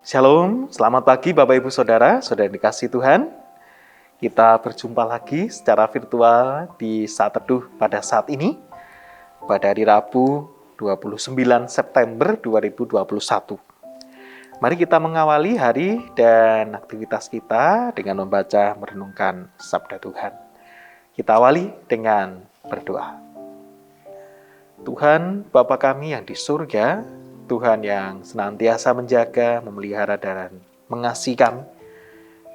Shalom, selamat pagi Bapak Ibu Saudara, saudara yang dikasihi Tuhan. Kita berjumpa lagi secara virtual di saat teduh pada saat ini, pada hari Rabu 29 September 2021. Mari kita mengawali hari dan aktivitas kita dengan membaca merenungkan Sabda Tuhan. Kita awali dengan berdoa. Tuhan Bapa kami yang di surga, Tuhan yang senantiasa menjaga, memelihara, dan mengasihi kami.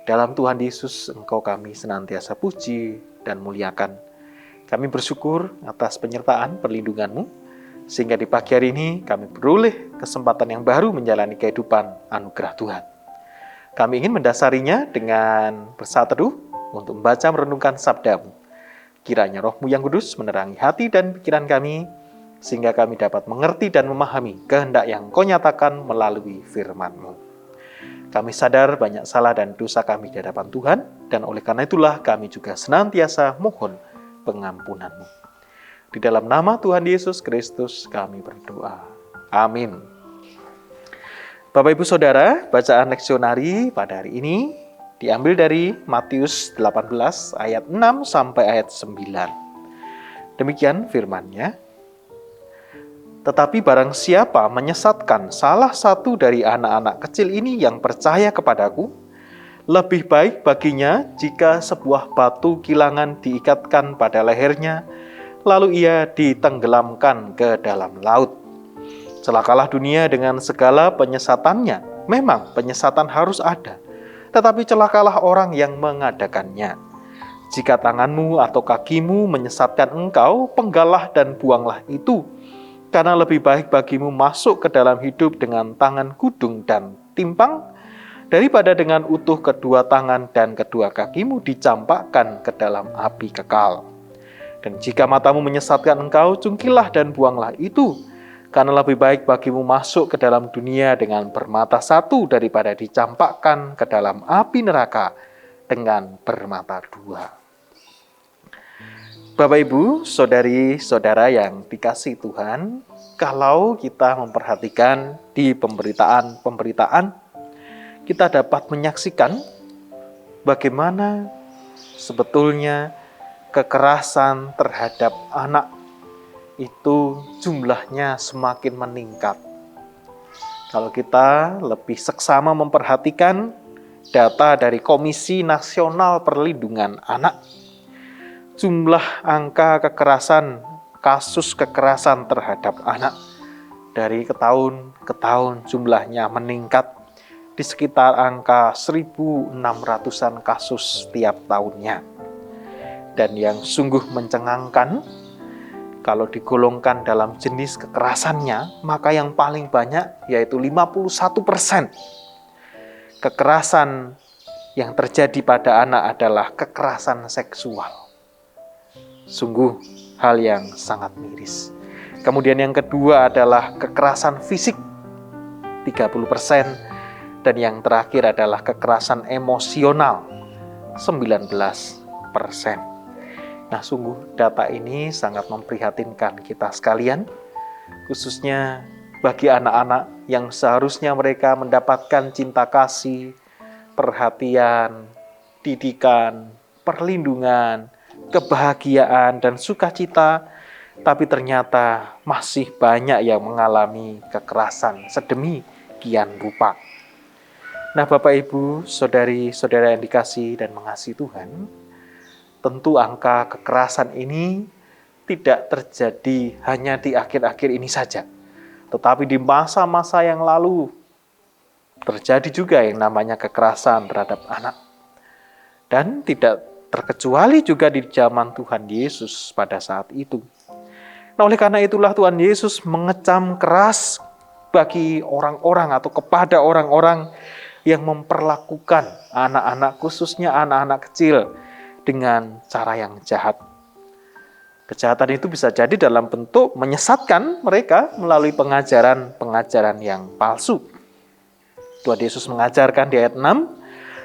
Dalam Tuhan Yesus, Engkau kami senantiasa puji dan muliakan. Kami bersyukur atas penyertaan perlindungan-Mu, sehingga di pagi hari ini kami beroleh kesempatan yang baru menjalani kehidupan anugerah Tuhan. Kami ingin mendasarinya dengan bersaat teduh untuk membaca merenungkan sabda-Mu. Kiranya Roh-Mu yang kudus menerangi hati dan pikiran kami, sehingga kami dapat mengerti dan memahami kehendak yang Kau nyatakan melalui firman-Mu. Kami sadar banyak salah dan dosa kami di hadapan Tuhan, dan oleh karena itulah kami juga senantiasa mohon pengampunan-Mu. Di dalam nama Tuhan Yesus Kristus kami berdoa. Amin. Bapak Ibu Saudara, bacaan leksionari pada hari ini diambil dari Matius 18 ayat 6 sampai ayat 9. Demikian firman-Nya. Tetapi barang siapa menyesatkan salah satu dari anak-anak kecil ini yang percaya kepadaku, lebih baik baginya jika sebuah batu kilangan diikatkan pada lehernya, lalu ia ditenggelamkan ke dalam laut. Celakalah dunia dengan segala penyesatannya. Memang penyesatan harus ada, tetapi celakalah orang yang mengadakannya. Jika tanganmu atau kakimu menyesatkan engkau, penggalah dan buanglah itu. Karena lebih baik bagimu masuk ke dalam hidup dengan tangan kudung dan timpang, daripada dengan utuh kedua tangan dan kedua kakimu dicampakkan ke dalam api kekal. Dan jika matamu menyesatkan engkau, cungkilah dan buanglah itu. Karena lebih baik bagimu masuk ke dalam dunia dengan bermata satu, daripada dicampakkan ke dalam api neraka dengan bermata dua. Bapak Ibu, saudari-saudara yang dikasihi Tuhan, kalau kita memperhatikan di pemberitaan, kita dapat menyaksikan bagaimana sebetulnya kekerasan terhadap anak itu jumlahnya semakin meningkat. Kalau kita lebih seksama memperhatikan data dari Komisi Nasional Perlindungan Anak, jumlah angka kekerasan, kasus kekerasan terhadap anak dari tahun ke tahun jumlahnya meningkat di sekitar angka 1.600-an kasus setiap tahunnya. Dan yang sungguh mencengangkan, kalau digolongkan dalam jenis kekerasannya, maka yang paling banyak yaitu 51%. Kekerasan yang terjadi pada anak adalah kekerasan seksual. Sungguh hal yang sangat miris. Kemudian yang kedua adalah kekerasan fisik 30%, dan yang terakhir adalah kekerasan emosional 19%. Nah, sungguh data ini sangat memprihatinkan kita sekalian, khususnya bagi anak-anak yang seharusnya mereka mendapatkan cinta kasih, perhatian, didikan, perlindungan, kebahagiaan dan sukacita, tapi ternyata masih banyak yang mengalami kekerasan sedemikian rupa. Nah, Bapak Ibu, saudari-saudara yang dikasihi dan mengasihi Tuhan, tentu angka kekerasan ini tidak terjadi hanya di akhir-akhir ini saja, tetapi di masa-masa yang lalu terjadi juga yang namanya kekerasan terhadap anak. Dan tidak terkecuali juga di zaman Tuhan Yesus pada saat itu. Nah, oleh karena itulah Tuhan Yesus mengecam keras bagi orang-orang atau kepada orang-orang yang memperlakukan anak-anak, khususnya anak-anak kecil, dengan cara yang jahat. Kejahatan itu bisa jadi dalam bentuk menyesatkan mereka melalui pengajaran-pengajaran yang palsu. Tuhan Yesus mengajarkan di ayat 6,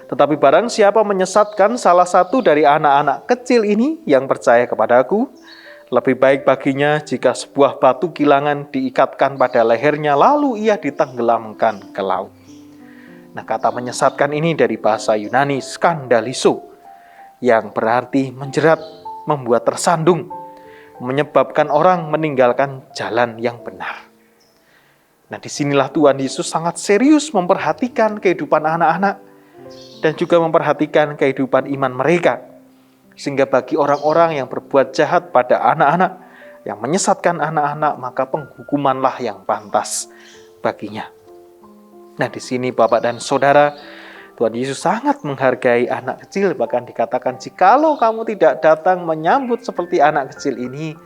tetapi barang siapa menyesatkan salah satu dari anak-anak kecil ini yang percaya kepadaku, lebih baik baginya jika sebuah batu kilangan diikatkan pada lehernya lalu ia ditenggelamkan ke laut. Nah, kata menyesatkan ini dari bahasa Yunani skandaliso, yang berarti menjerat, membuat tersandung, menyebabkan orang meninggalkan jalan yang benar. Nah, disinilah Tuhan Yesus sangat serius memperhatikan kehidupan anak-anak dan juga memperhatikan kehidupan iman mereka. Sehingga bagi orang-orang yang berbuat jahat pada anak-anak, yang menyesatkan anak-anak, maka penghukumanlah yang pantas baginya. Nah, di sini Bapak dan Saudara, Tuhan Yesus sangat menghargai anak kecil. Bahkan dikatakan, jikalau kamu tidak datang menyambut seperti anak kecil ini,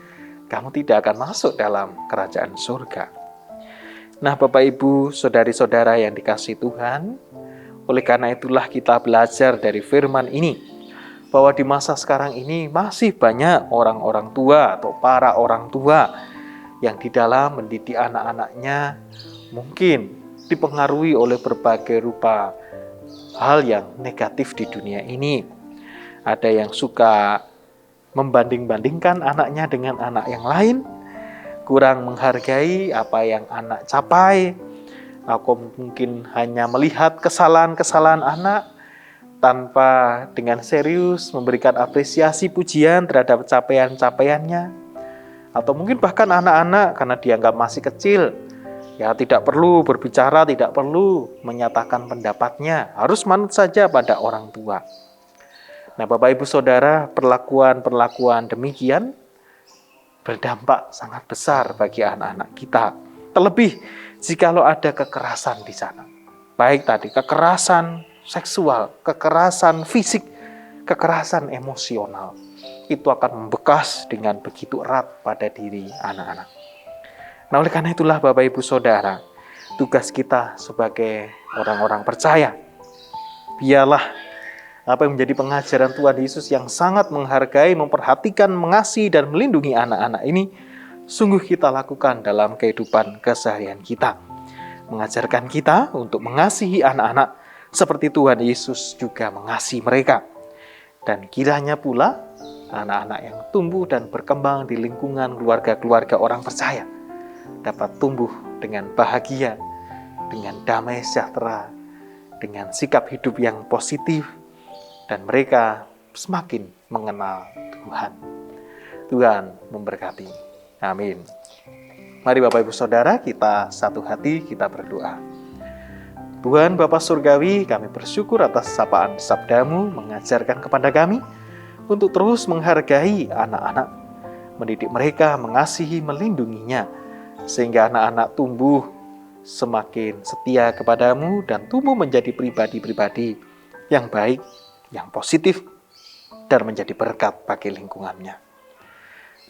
kamu tidak akan masuk dalam kerajaan surga. Nah, Bapak, Ibu, saudari-saudara yang dikasihi Tuhan, oleh karena itulah kita belajar dari firman ini, bahwa di masa sekarang ini masih banyak orang-orang tua atau para orang tua yang di dalam mendidik anak-anaknya mungkin dipengaruhi oleh berbagai rupa hal yang negatif di dunia ini. Ada yang suka membanding-bandingkan anaknya dengan anak yang lain, kurang menghargai apa yang anak capai, atau mungkin hanya melihat kesalahan-kesalahan anak tanpa dengan serius memberikan apresiasi pujian terhadap capaian-capaiannya. Atau mungkin bahkan anak-anak karena dianggap masih kecil, ya tidak perlu berbicara, tidak perlu menyatakan pendapatnya, harus manut saja pada orang tua. Nah, Bapak Ibu Saudara, perlakuan-perlakuan demikian berdampak sangat besar bagi anak-anak kita. Terlebih jikalau ada kekerasan di sana. Baik tadi kekerasan seksual, kekerasan fisik, kekerasan emosional. Itu akan membekas dengan begitu erat pada diri anak-anak. Nah, oleh karena itulah Bapak Ibu Saudara, tugas kita sebagai orang-orang percaya, biarlah apa yang menjadi pengajaran Tuhan Yesus yang sangat menghargai, memperhatikan, mengasihi, dan melindungi anak-anak ini, sungguh kita lakukan dalam kehidupan keseharian kita. Mengajarkan kita untuk mengasihi anak-anak seperti Tuhan Yesus juga mengasihi mereka. Dan kiranya pula anak-anak yang tumbuh dan berkembang di lingkungan keluarga-keluarga orang percaya dapat tumbuh dengan bahagia, dengan damai sejahtera, dengan sikap hidup yang positif, dan mereka semakin mengenal Tuhan. Tuhan memberkati. Amin. Mari Bapak Ibu Saudara, kita satu hati, kita berdoa. Tuhan Bapa Surgawi, kami bersyukur atas sapaan sabda-Mu mengajarkan kepada kami untuk terus menghargai anak-anak, mendidik mereka, mengasihi, melindunginya, sehingga anak-anak tumbuh semakin setia kepada-Mu dan tumbuh menjadi pribadi-pribadi yang baik, yang positif, dan menjadi berkat bagi lingkungannya.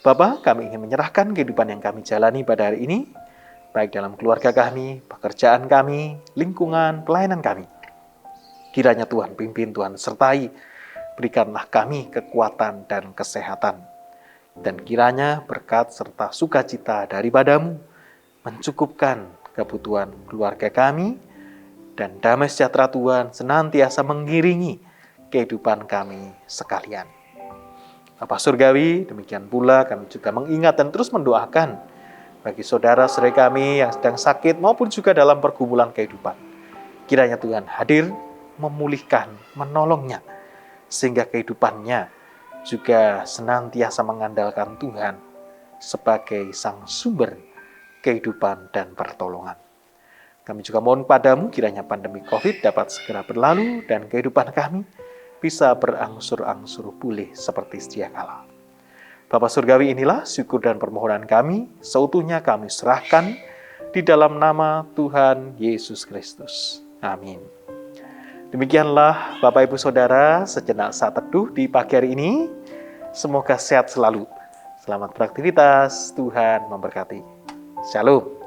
Bapa, kami ingin menyerahkan kehidupan yang kami jalani pada hari ini, baik dalam keluarga kami, pekerjaan kami, lingkungan, pelayanan kami. Kiranya Tuhan pimpin, Tuhan sertai, berikanlah kami kekuatan dan kesehatan. Dan kiranya berkat serta sukacita daripada-Mu mencukupkan kebutuhan keluarga kami, dan damai sejahtera Tuhan senantiasa mengiringi kehidupan kami sekalian. Bapa Surgawi, demikian pula kami juga mengingat dan terus mendoakan bagi saudara-saudara kami yang sedang sakit maupun juga dalam pergumulan kehidupan. Kiranya Tuhan hadir, memulihkan, menolongnya, sehingga kehidupannya juga senantiasa mengandalkan Tuhan sebagai sang sumber kehidupan dan pertolongan. Kami juga mohon padamu kiranya pandemi COVID dapat segera berlalu dan kehidupan kami bisa berangsur-angsur pulih seperti sedia kala. Bapa Surgawi, inilah syukur dan permohonan kami, seutuhnya kami serahkan di dalam nama Tuhan Yesus Kristus. Amin. Demikianlah Bapak Ibu Saudara, sejenak saat teduh di pagi hari ini. Semoga sehat selalu. Selamat beraktivitas, Tuhan memberkati. Shalom.